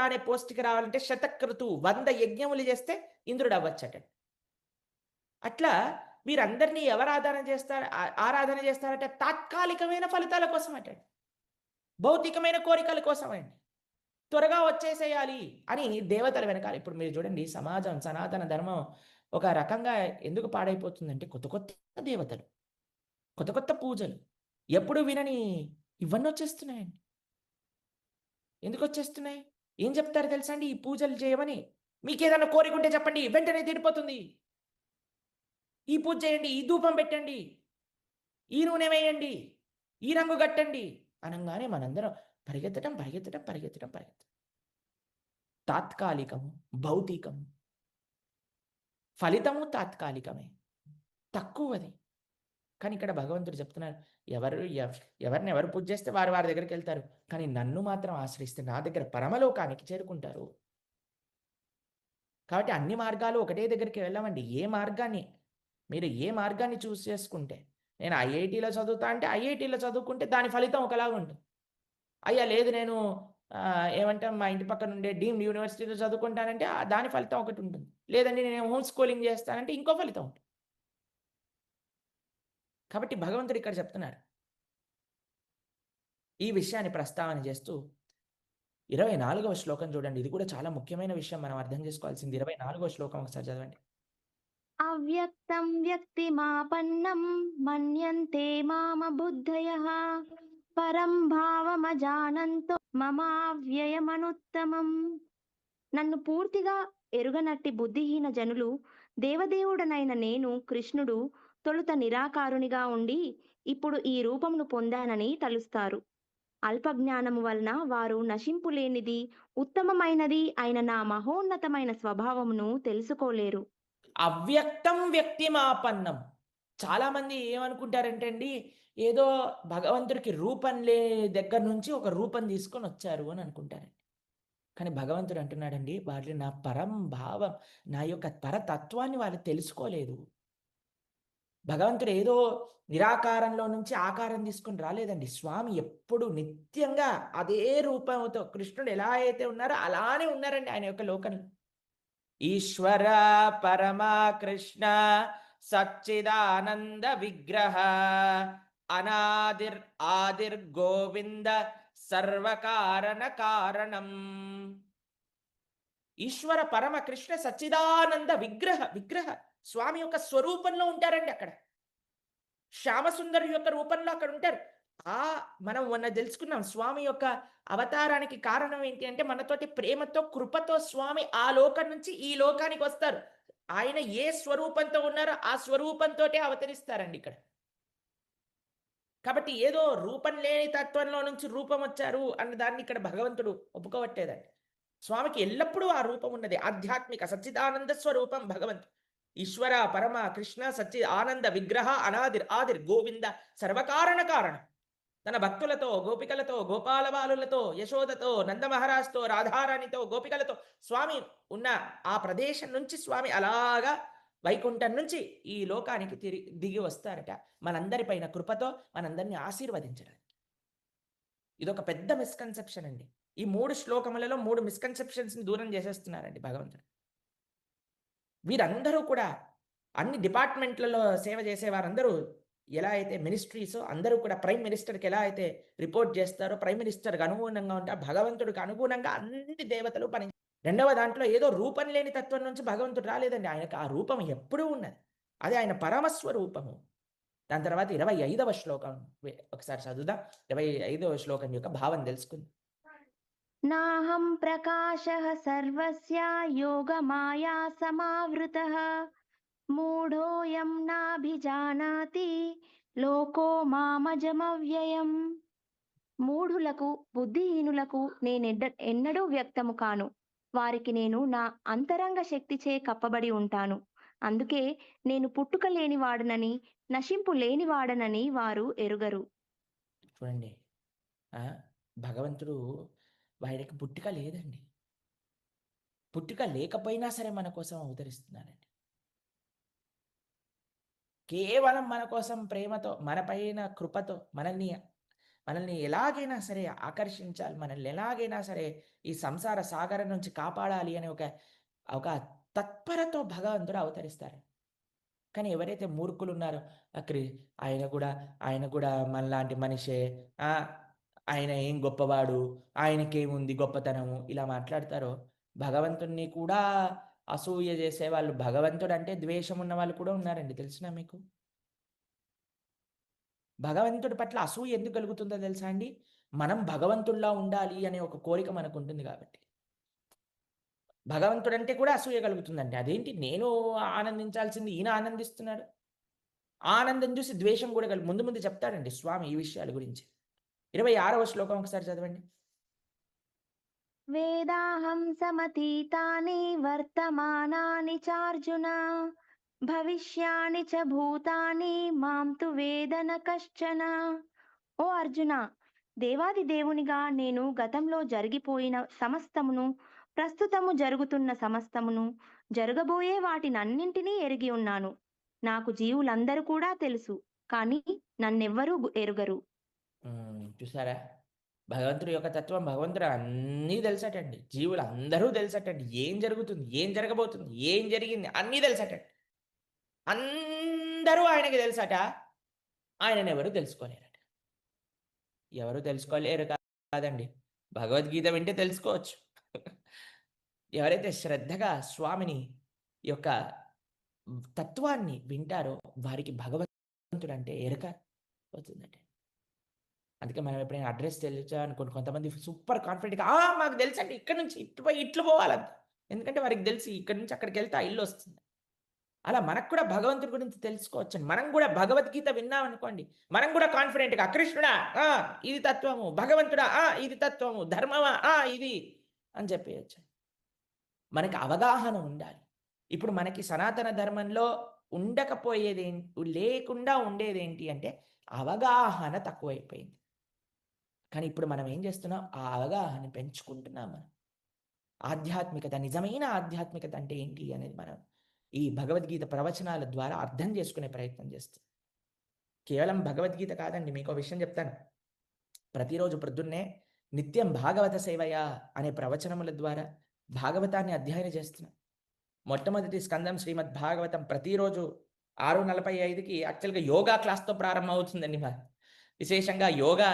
అనే పోస్ట్కి రావాలంటే శతక్రతు 100 యజ్ఞములు చేస్తే ఇంద్రుడు అవ్వచ్చట. అట్లా వీరందరినీ ఎవరు ఆరాధన చేస్తారట? తాత్కాలికమైన ఫలితాల కోసం అట, భౌతికమైన కోరికల కోసం అండి. త్వరగా వచ్చేసేయాలి అని దేవతల వెనకాల. ఇప్పుడు మీరు చూడండి, సమాజం సనాతన ధర్మం ఒక రకంగా ఎందుకు పాడైపోతుందంటే కొత్త కొత్త దేవతలు, కొత్త కొత్త పూజలు, ఎప్పుడు వినని ఇవన్నీ వచ్చేస్తున్నాయండి. ఎందుకు వచ్చేస్తున్నాయి? ఏం చెప్తారు తెలుసా అండి? ఈ పూజలు చేయమని మీకేదైనా కోరిక ఉంటే చెప్పండి, వెంటనే తీరిపోతుంది. ఈ పూజ చేయండి, ఈ ధూపం పెట్టండి, ఈ నూనె వేయండి, ఈ రంగు కట్టండి అనగానే మనందరం పరిగెత్తడం పరిగెత్తడం పరిగెత్తడం పరిగెత్తడం. తాత్కాలికము, భౌతికము, ఫలితము తాత్కాలికమే, తక్కువది. కానీ ఇక్కడ భగవంతుడు చెప్తున్నారు, ఎవరిని ఎవరు పూజ చేస్తే వారి వారి దగ్గరికి వెళ్తారు, కానీ నన్ను మాత్రం ఆశ్రయిస్తే నా దగ్గర పరమలోకానికి చేరుకుంటారు. కాబట్టి అన్ని మార్గాలు ఒకటే దగ్గరికి వెళ్ళమండి. మీరు ఏ మార్గాన్ని చూస్ చేసుకుంటే, నేను ఐఐటీలో చదువుతా అంటే ఐఐటీలో చదువుకుంటే దాని ఫలితం ఒకలాగా ఉంటుంది. అయ్యా లేదు నేను ఏమంటాం మా ఇంటి పక్కన ఉండే డీమ్డ్ యూనివర్సిటీలో చదువుకుంటానంటే దాని ఫలితం ఒకటి ఉంటుంది. లేదండి నేను హోమ్ స్కూలింగ్ చేస్తానంటే ఇంకో ఫలితం ఉంటుంది. కాబట్టి భగవంతుడు ఇక్కడ చెప్తున్నారు ఈ విషయాన్ని ప్రస్తావన చేస్తూ 24వ శ్లోకం చూడండి. ఇది కూడా చాలా ముఖ్యమైన విషయం, మనం అర్థం చేసుకోవాల్సింది. 24వ శ్లోకం ఒకసారి చదవండి. అవ్యక్తం వ్యక్తిమాపన్నం మన్యంతే మామ బుద్ధయః పరం భావమజానంతో మమావ్యయమనుత్తమం. నన్ను పూర్తిగా ఎరుగనట్టి బుద్ధిహీన జనులు దేవదేవుడనైన నేను కృష్ణుడు తొలుత నిరాకారునిగా ఉండి ఇప్పుడు ఈ రూపమును పొందానని తలుస్తారు. అల్పజ్ఞానము వలన వారు నశింపులేనిది ఉత్తమమైనది అయిన నా మహోన్నతమైన స్వభావమును తెలుసుకోలేరు. అవ్యక్తం వ్యక్తిమాపన్నం. చాలామంది ఏమనుకుంటారంటే అండి, ఏదో భగవంతుడికి రూపం దగ్గర నుంచి ఒక రూపం తీసుకొని వచ్చారు అని అనుకుంటారండి. కానీ భగవంతుడు అంటున్నాడండి, వాళ్ళు నా పరం భావం, నా యొక్క పరతత్వాన్ని వాళ్ళు తెలుసుకోలేదు. భగవంతుడు ఏదో నిరాకారంలో నుంచి ఆకారం తీసుకొని రాలేదండి. స్వామి ఎప్పుడు నిత్యంగా అదే రూపంతో, కృష్ణుడు ఎలా అయితే ఉన్నారో అలానే ఉన్నారండి ఆయన యొక్క లోకంలో. ఈశ్వర పరమా కృష్ణ సచ్చిదానంద విగ్రహ ఆదిర్ గోవింద సర్వకారణ కారణం. ఈశ్వర పరమ కృష్ణ సచ్చిదానంద విగ్రహ స్వామి యొక్క స్వరూపంలో ఉంటారండి అక్కడ. శ్యామసుందరి యొక్క రూపంలో అక్కడ ఉంటారు. మనం మొన్న తెలుసుకున్నాం స్వామి యొక్క అవతారానికి కారణం ఏంటి అంటే, మనతోటి ప్రేమతో కృపతో స్వామి ఆ లోకం నుంచి ఈ లోకానికి వస్తారు. ఆయన ఏ స్వరూపంతో ఉన్నారో ఆ స్వరూపంతో అవతరిస్తారండి ఇక్కడ. కాబట్టి ఏదో రూపం లేని తత్వంలో నుంచి రూపం వచ్చారు అన్న దాన్ని ఇక్కడ భగవంతుడు ఒప్పుకోవట్లేదండి. స్వామికి ఎల్లప్పుడూ ఆ రూపం ఉన్నది. ఆధ్యాత్మిక సచ్చిదానంద స్వరూపం భగవంతుడు. ఈశ్వర పరమ కృష్ణ సచ్చి ఆనంద విగ్రహ ఆదిర్ గోవింద సర్వకారణ కారణం. తన భక్తులతో, గోపికలతో, గోపాలబాలులతో, యశోదతో, నందమహారాజ్తో, రాధారాణితో, గోపికలతో స్వామి ఉన్న ఆ ప్రదేశం నుంచి స్వామి అలాగా వైకుంఠం నుంచి ఈ లోకానికి దిగి వస్తారట, మనందరిపైన కృపతో మనందరినీ ఆశీర్వదించడానికి. ఇదొక పెద్ద మిస్కన్సెప్షన్ అండి. ఈ 3 శ్లోకములలో 3 మిస్కన్సెప్షన్స్ని దూరం చేసేస్తున్నారండి భగవంతుడు. వీరందరూ కూడా అన్ని డిపార్ట్మెంట్లలో సేవ చేసేవారందరూ ఎలా అయితే మినిస్ట్రీసో అందరూ కూడా ప్రైమ్ మినిస్టర్కి ఎలా అయితే రిపోర్ట్ చేస్తారో, ప్రైమ్ మినిస్టర్కి అనుగుణంగా ఉంటారు, భగవంతుడికి అనుగుణంగా అన్ని దేవతలు పని. రెండవ దాంట్లో ఏదో రూపం లేని తత్వం నుంచి భగవంతుడు రాలేదండి. ఆయనకు ఆ రూపం ఎప్పుడూ ఉన్నది. అది ఆయన పరమస్వరూపము. దాని తర్వాత 25వ శ్లోకం ఒకసారి చదువుదాం. 25వ శ్లోకం యొక్క భావం తెలుసుకుందాం. నాహం ప్రకాశః సర్వస్య యోగమాయా సమావృతః మూఢోయం నాభిజానాతి లోకో మామజమవ్యయం. మూఢులకు బుద్ధిహీనులకు ఎన్నడూ వ్యక్తము కాను. వారికి నేను నా అంతరంగ శక్తిచే కప్పబడి ఉంటాను. అందుకే నేను పుట్టుక లేనివాడనని నశింపు లేనివాడనని వారు ఎరుగరు. చూడండి, భగవంతుడు వాడికి పుట్టుక లేదండి. పుట్టుక లేకపోయినా సరే మన కోసం అవతరిస్తున్నాడండి. కేవలం మన కోసం ప్రేమతో, మన పైన కృపతో, మనల్ని మనల్ని ఎలాగైనా సరే ఆకర్షించాలి, మనల్ని ఎలాగైనా సరే ఈ సంసార సాగరం నుంచి కాపాడాలి అనే ఒక ఒక తత్పరతో భగవంతుడు అవతరిస్తారు. కానీ ఎవరైతే మూర్ఖులున్నారో క్రి ఆయన కూడా మనలాంటి మనిషే. ఆ! ఆయన ఏం గొప్పవాడు, ఆయనకేముంది గొప్పతనము ఇలా మాట్లాడతారో, భగవంతుడిని కూడా అసూయ చేసేవాళ్ళు, భగవంతుడంటే ద్వేషం ఉన్నవాళ్ళు కూడా ఉన్నారండి తెలుసునా మీకు? భగవంతుడి పట్ల అసూయ ఎందుకు కలుగుతుందో తెలుసా అండి? మనం భగవంతుడిలా ఉండాలి అనే ఒక కోరిక మనకుంటుంది కాబట్టి. భగవంతుడంటే కూడా అసూయ కలుగుతుందండి. అదేంటి నేను ఆనందించాల్సింది ఈయన ఆనందిస్తున్నాడు. ఆనందం చూసి ద్వేషం కూడా ముందు ముందు చెప్తాడండి స్వామి ఈ విషయాల గురించి. 26వ శ్లోకం ఒకసారి చదవండి. వేదాహం సమతీతాని వర్తమానాని చార్జున భవిష్యాని చ భూతాని మాం తు వేద న కశ్చన. ఓ అర్జున, దేవాది దేవునిగా నేను గతంలో జరిగిపోయిన సమస్తమును, ప్రస్తుతము జరుగుతున్న సమస్తమును, జరగబోయే వాటినన్నింటినీ ఎరిగి ఉన్నాను. నాకు జీవులందరూ కూడా తెలుసు, కానీ నన్నెవ్వరూ ఎరుగరు. చూసారా? భగవంతుడి యొక్క తత్వం భగవంతుడు అన్నీ తెలుసటండి. జీవులందరూ తెలుసటండి. ఏం జరుగుతుంది? ఏం జరగబోతుంది? ఏం జరిగింది? అన్నీ తెలుసటండి. అందరూ ఆయనకి తెలుసట. ఆయననెవరు తెలుసుకోలేరట. ఎవరు తెలుసుకోలేరు కాదండి. భగవద్గీత వింటే తెలుసుకోవచ్చు. ఎవరైతే శ్రద్ధగా స్వామిని యొక్క తత్వాన్ని వింటారో వారికి భగవంతుడంటే ఎరుక అవుతుందండి. అందుకే మనం ఎప్పుడైనా అడ్రెస్ తెలియచాలనుకోండి కొంతమంది సూపర్ కాన్ఫిడెంట్‌గా మాకు తెలుసండి ఇక్కడి నుంచి ఇటు పోయి ఇట్లు పోవాలంట. ఎందుకంటే వారికి తెలిసి ఇక్కడి నుంచి అక్కడికెళ్తే ఆ ఇల్లొస్తుంది. అలా మనకు కూడా భగవంతుడి గురించి తెలుసుకోవచ్చండి. మనం కూడా భగవద్గీత విన్నామనుకోండి, మనం కూడా కాన్ఫిడెంట్‌గా కృష్ణుడా ఇది తత్వము, భగవంతుడా ఇది తత్వము, ధర్మమా ఇది అని చెప్పేయొచ్చు. మనకి అవగాహన ఉండాలి. ఇప్పుడు మనకి సనాతన ధర్మంలో లేకుండా ఉండేదేంటి అంటే అవగాహన తక్కువైపోయింది. కానీ ఇప్పుడు మనం ఏం చేస్తున్నాం? ఆ అవగాహన పెంచుకుంటున్నాం మనం. ఆధ్యాత్మికత, నిజమైన ఆధ్యాత్మికత అంటే ఏంటి అనేది మనం ఈ భగవద్గీత ప్రవచనాల ద్వారా అర్థం చేసుకునే ప్రయత్నం చేస్తాం. కేవలం భగవద్గీత కాదండి. మీకో విషయం చెప్తాను. ప్రతిరోజు ప్రొద్దున్నే నిత్యం భాగవత సేవయ అనే ప్రవచనముల ద్వారా భాగవతాన్ని అధ్యయనం చేస్తున్నాం. మొట్టమొదటి స్కందం శ్రీమద్ భాగవతం ప్రతిరోజు 6:45కి యాక్చువల్‌గా యోగా క్లాస్‌తో ప్రారంభమవుతుందండి విశేషంగా యోగా